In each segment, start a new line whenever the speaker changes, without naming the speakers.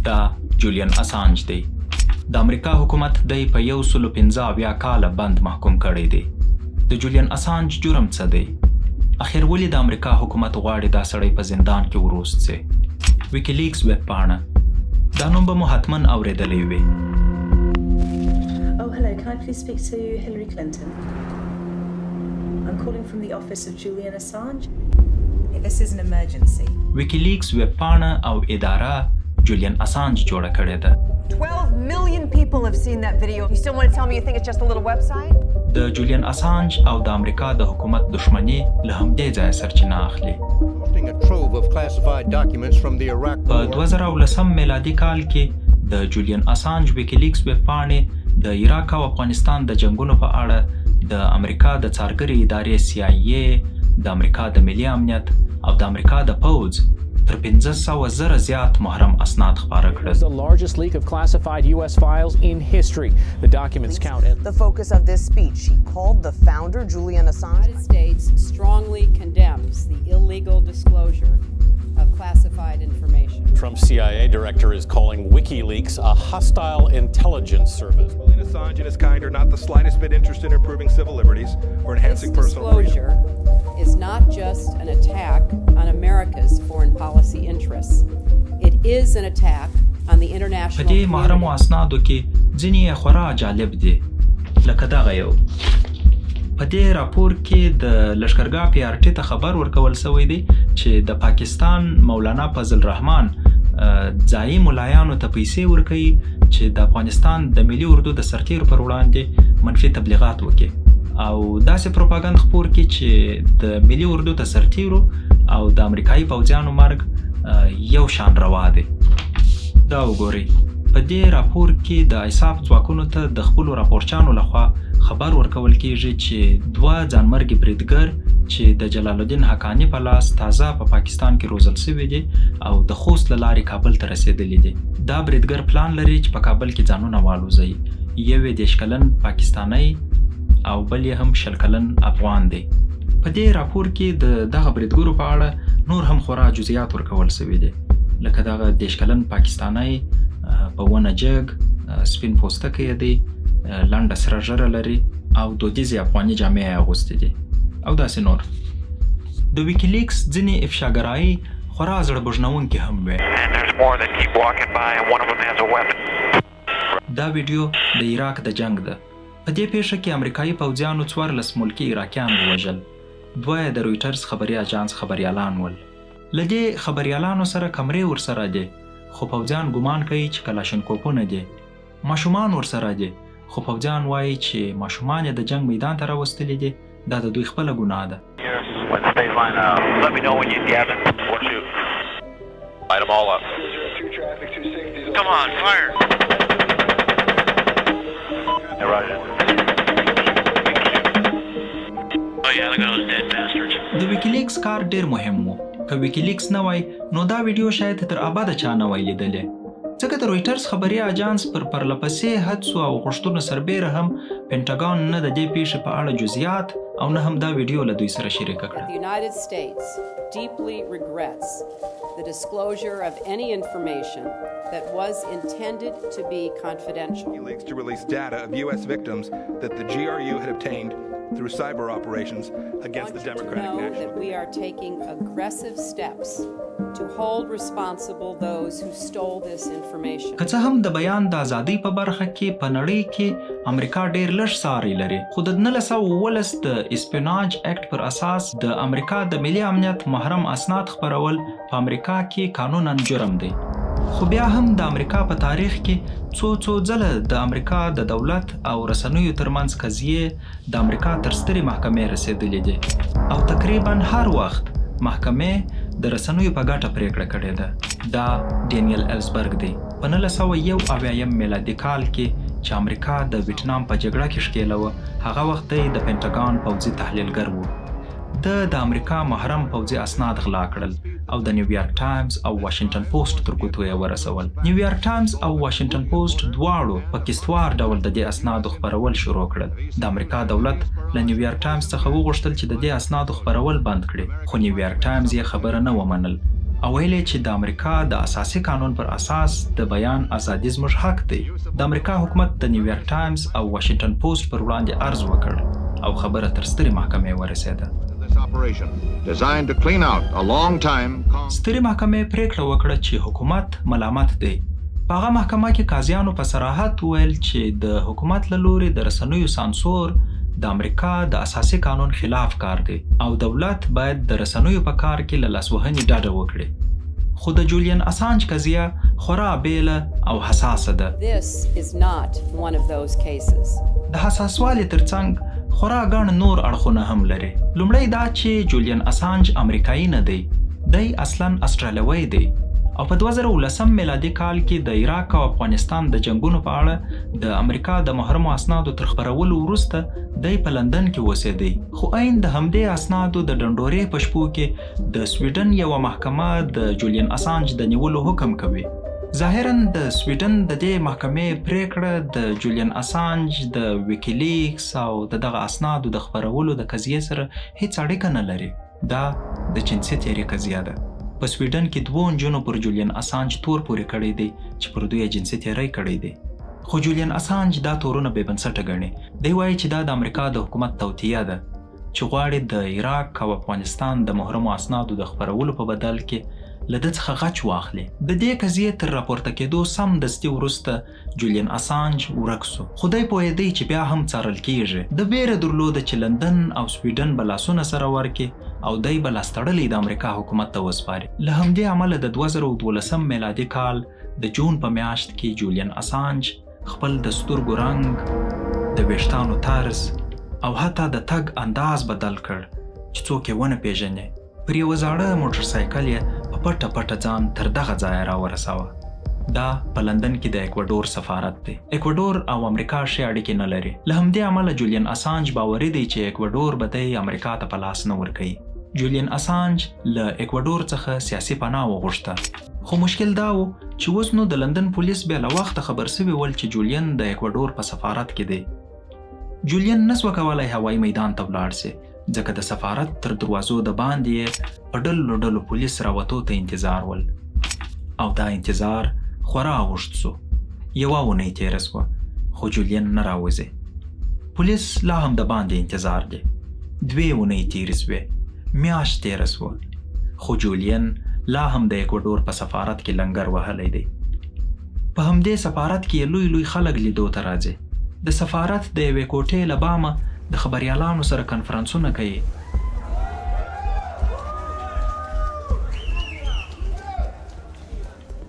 دا جولين اسانج دی. د امریکا حکومت د په 115 کاله بند محکوم کړی دی. د جولين اسانج جرم څه دی؟ اخر ولې د امریکا حکومت غواړي دا سړی په زندان کې وروست سي؟ ویکیلیکس وپاڼه دا نوم به مو حتما اوریدلی وي.
Oh, hello. Can I please speak to Hillary Clinton? I'm calling from the office of Julian Assange. This is an emergency.
ویکیلیکس وپاڼه او اداره جولين اسانج جوړه کړې ده.
12 million people have seen that video. You still want to tell me you think it's just a little website?
د جولين اسانج او د امریکا د حکومت دښمنی له همدې ځایه سرچینه اخلي.
A trove of classified documents from the Iraq
په 2010 میلادي کال کې د جولين اسانج ویکیلیکس وپاڼې د عراق او افغانستان د جنګونو په اړه د امریکا د څارګرې ادارې CIA، د امریکا د ملي امنيت او د امریکا د پوز تر 500,000 زيات محرم اسناد خپاره کړل.
The largest leak of classified US files in history. The documents count.
The focus of this speech, he called the founder, Julian Assange.
The United States strongly condemns the illegal disclosure of classified information.
Trump's CIA director is calling Wikileaks a hostile intelligence service.
Julian Assange and his kind are not the slightest bit interested in improving civil liberties or enhancing personal freedom.
This disclosure is not just an attack on America's foreign policy interests. It is an attack on the international
په دې محرم اسنادو کې ځینې خورا جالب دي. لکه دغه یو په دې راپور کې د لشکرګاه PRT ته خبر ورکول شوی دی چې د پاکستان مولانا فضل الرحمن ځایي ملایانو ته پیسې ورکوي چې د افغانستان د ملي اردو د سرتیرو پر وړاندې منفي تبلیغات وکړي او داسې پروپاګند خپور کړي چې د ملي اردو د سرتیرو او د امریکایي پوځیانو مرګ یو شان روا دی. دا وګورئ په دې راپور کې د ایساف ځواکونو ته د خپلو راپورچانو لخوا خبر ورکول کیږي چې 2 ځانمرګي بریدګر چې د جلال الدین حقانی په لاس تازه په پاکستان کې روزل شوی دي او د خوست له لارې کابل ته رسیدلی دي. دا بریدګر پلان لري چې په کابل کې ځانونه والوزي. یو 10 کلن پاکستانی او بل هم 20 کلن افغان دی. په دې راپور کې د دغه بریدګرو په اړه نور هم خورا جزئیات ورکول شوی دي. لکه دغه 10 کلن پاکستانی په ونه جګ سپین پوستکی دی، لنډه سره ژره لري او دودیزې افغاني جامې اغوستې دي او داسې نور. د ویکیلیکس ځینې افشاګرایي خورا زړه بوژنونکې هم وي. دا ویډیو د عراق د جنگ ده. په دې پیښه کې امریکایي پوځیانو 14 ملکي عراقیان ووژل. 2 د رویټرز خبري اژانس خبريالان ول. لدې خبريالانو سره کمرې ورسره دي خو پوځیان ګمان کوي چې کلاشینکوفونه دي. ماشومان ورسره دي خو پوځیان وایي چې ماشومان د جنگ میدان ته راوستلي دي. دا د دوی خپله ګناه ده. د ویکیلیکس کار ډیر مهم و. که ویکیلیکس نه وای نو دا ویډیو شاید تر ابده چا نه وای لیدلی. ځکه د رویټرز خبري اژانس پر پرلپسې هڅو او غوښتنو سربیره هم پینټاګون نه د دې پیښې په اړه جزئیات او نه هم دا ویډیو له دوی سره شریکه کړه.
The United States deeply regrets the disclosure of any information that was intended to be confidential.
Wikileaks to release data of U.S. victims that the GRU had obtained through cyber operations against the Democratic National.
I want you to know that we are taking aggressive steps to hold responsible those who stole this information.
که څه هم د بیان د ازادۍ په برخه کې په نړۍ کې امریکا ډیر لږ ساری لري خو د 1919 د اسپیناج اکټ پر اساس د امریکا د ملي امنیت محرم اسناد خپرول په امریکا کې قانونا جرم دی. خو بیا هم د امریکا په تاریخ کې څو ځله د امریکا د دولت او رسنیو ترمنځ قضیې د امریکا تر سترې محکمې رسیدلې دي او تقریبا هر وخت محکمې د رسنیو په ګټه پریکړه کړې ده. دا ډینیل ایلزبرګ دی. په 1971 میلادي کال کې چې امریکا د ویتنام په جګړه کې ښکېله وه هغه وخت دی د پینټاګون پوځي تحلیلګر و. د امریکا محرم پوځي اسناد غلا کړل او د نیویارک ټایمز او واشنگټن پوسټ تر ګوتو یې ورسول. نیویارک ټایمز او واشنگټن پوسټ دواړو په کیستوار ډول د دې اسنادو خپرول شروع کړل. د امریکا دولت له نیویارک ټایمز څخه وغوښتل چې د دې اسنادو خپرول بند کړي خو نیویارک ټایمز یې خبره نه ومنل او ویلې چې د امریکا د اساسي قانون پر اساس د بیان ازادي زموږ حق دی. د امریکا حکومت د نیویارک ټایمز او واشنگټن پوسټ پر وړاندې عرض وکړ او خبره تر سترې محکمې ورسېده.
Designed to clean out a long time.
سترې محکمې پریکړه وکړه چې حکومت ملامت دی. په هغه محکمه کې قاضیانو په صراحت ویل چې د حکومت له لوري د رسنیو سانسور د امریکا د اساسي قانون خلاف کار دی او دولت باید د رسنیو په کار کې له لاسوهنې ډډه وکړي. خو د جولین اسانج قضیه خورا بیله او حساسه ده.
This is not one of those cases.
د حساسوالي ترڅنګ خورا ګڼ نور اړخونه هم لري. لومړی دا چې جولین اسانج امریکایي نه دی. دی اصلا استرالیوی دی او په 2019 میلادي کال کې د عراق او افغانستان د جنګونو په اړه د امریکا د محرم اسنادو تر خپرولو وروسته دی په لندن کې اوسېدی. خو عین د همدې اسنادو د ډنډورې په شپو کې د سویډن یوه محکمه د جولین اسانج د نیولو حکم کوي. ظاهراً د سویډن د دې محکمې پریکړه د جولین اسانج د ویکیلیکس او دغه اسنادو د خپرولو د قضیې سره هیڅ اړیکه نه لري. دا د جنسي تیري قضیه ده. په سویډن کې 2 نجونو پر جولین اسانج تور پورې کړی دی چې پر دوی جنسي تیری کړی دی. خو جولین اسانج دا تورونه بې بنسټه ګڼي. دی وایي چې دا د امریکا د حکومت توطیه ده چې غواړي د عراق او افغانستان د محرمو اسنادو د خپرولو په بدل کې له ده څخه غچ واخلي. د دې قضیې تر راپورته کېدو سمدستي وروسته جولین اسانج ورک سو. خو دی پوهېدی چې بیا هم څارل کېږي. د بیره درلوده چې لندن او سویډن به لاسونه سره ورکړي او دی به لاس تړلی د امریکا حکومت ته وسپاري. له همدې امله د 2012 میلادي کال د جون په میاشت کې جولین اسانج خپل د سترګو رنګ، د ویښتانو طرز او حتی د تګ انداز بدل کړ چې څوک یې ونه پیژني. پر یوه زاړه موټرسایکل یې په پټه پټه ځان تر دغه ځایه راورساوه. دا په لندن کې د اکوادور سفارت دی. اکوادور او امریکا ښې اړیکې نه لري. له همدې امله جولین اسانج باوري دی چې اکوادور به دی امریکا ته په لاس نه ورکوي. جولین اسانج له اکوادور څخه سیاسي پناه وغوښته. خو مشکل دا و چې اوس نو د لندن پولیس بیا له وخته خبر سوي ول چې جولین د اکوادور په سفارت کې دی. جولین نسوه کولی هوایي میدان ته ولاړ سي ځکه د سفارت تر دروازو د باندې په ډلو ډلو پولیس راوتو ته انتظار ول او دا انتظار خورا اوږد سو. یوه اونۍ تېره سوه خو جولین نه راوځي. پولیس لا هم د باندې انتظار دی. 2 اونۍ تېرې سوې، میاشت تېره سوه خو جولین لا هم د اکوادور په سفارت کې لنګر وهلی دی. په همدې سفارت کې لوی لوی خلک لیدو ته راځي. د سفارت د یوې کوټې له بامه د خبریالانو سره کنفرانسونه کوي.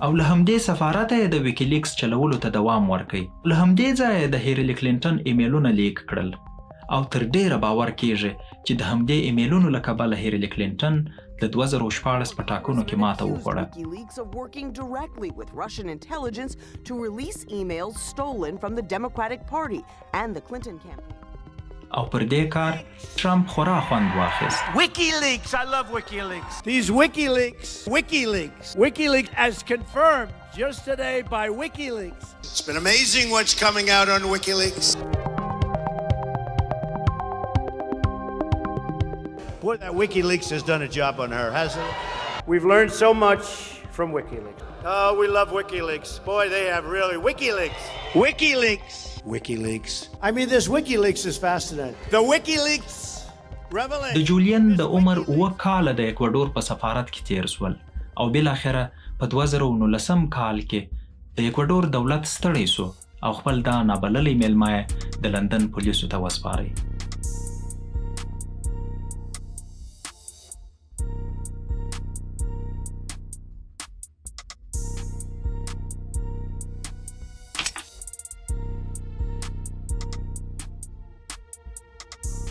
او له همدې سفارته یې د ویکیلیکس چلولو ته دوام ورکوي. له همدې ځایه د هیلري کلینټن ایمیلونه لیک کړل او تر ډیره باور کیږي چې د همدې ایمیلونو له کبله هیلري کلینټن د 2014 په ټاکنو کې ماته وخوړه.
Wikileaks are working directly with Russian intelligence to release emails stolen from the Democratic Party and the Clinton campaign.
او پر دې کار ټرمپ خورا خوند واخیست.
Wikileaks, I love Wikileaks. These Wikileaks as confirmed just today by Wikileaks.
It's been amazing what's coming out on Wikileaks.
Boy, that Wikileaks has done a job on her, hasn't it? We've learned so much from Wikileaks. Oh, we love Wikileaks. Boy, they have really Wikileaks. Wikileaks. I mean, this Wikileaks is fascinating. The Wikileaks revelation.
د جولین د عمر 9 کاله د اکوادور په سفارت کې تیر سول او بالاخره په 2019 کال کې د اکوادور دولت ستړی سو او خپل دا نابللی میلمه د لندن پولیسو ته وسپاري.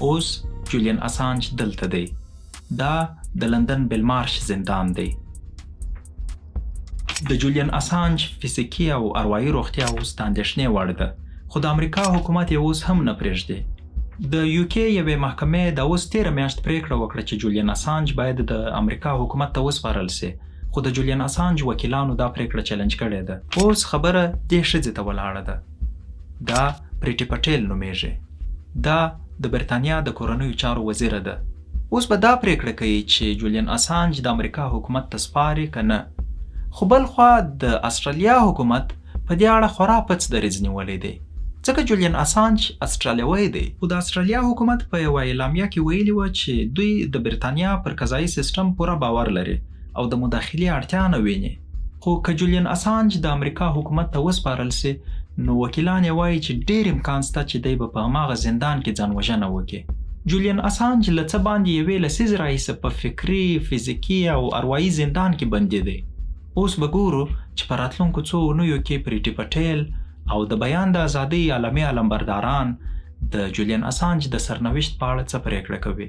اوس جولین اسانج دلته دی. دا د لندن بيلمارش زندان دی. د جولین اسانج فزیکي او اروايي روغتیا اوس د اندېښنې وړ ده خو د امریکا حکومت یې اوس هم نه پرېږدي. د یوکي یوې محکمې د اوس 13 میاشت پریکړه وکړه چې جولین اسانج باید د امریکا حکومت ته وسپارل سي خو د جولین اسانج وکیلانو دا پریکړه چیلنج کړې ده. اوس خبره دې ښځې ته ولاړه ده. دا پریټي پټیل نومیږي. دا د برتانیا د کورنیو چارو وزیره ده اوس به دا پریکړه کوي چې جولين اسانج د امریکا حکومت ته سپاري که نه. خو بل خوا د استرالیا حکومت په دې اړه خورا پڅ دریځ نیولی دی، ځکه جولين اسانج استرالیوی دی. خو د استرالیا حکومت په یوه اعلامیه کې ویلي وه چې دوی د بریتانیا پر قضایي سیستم پوره باور لري او د مداخلې اړتیا نه ویني. خو که جولين اسانج د امریکا حکومت ته وسپارل سي، نو وکیلان یې وایي چې ډېر امکان شته چې دی به په هماغه زندان کې ځان وژنه وکړي. جولين اسانج له څه باندې یوې لسیزې راهیسې په فکري، فزیکي او اروايي زندان کې بندي دی. اوس به ګورو چې په راتلونکو څو اونیو کې پریټي پټیل او د بیان د ازادۍ عالمي علمبرداران د جولين اسانج د سرنوشت په اړه څه پریکړه کوي.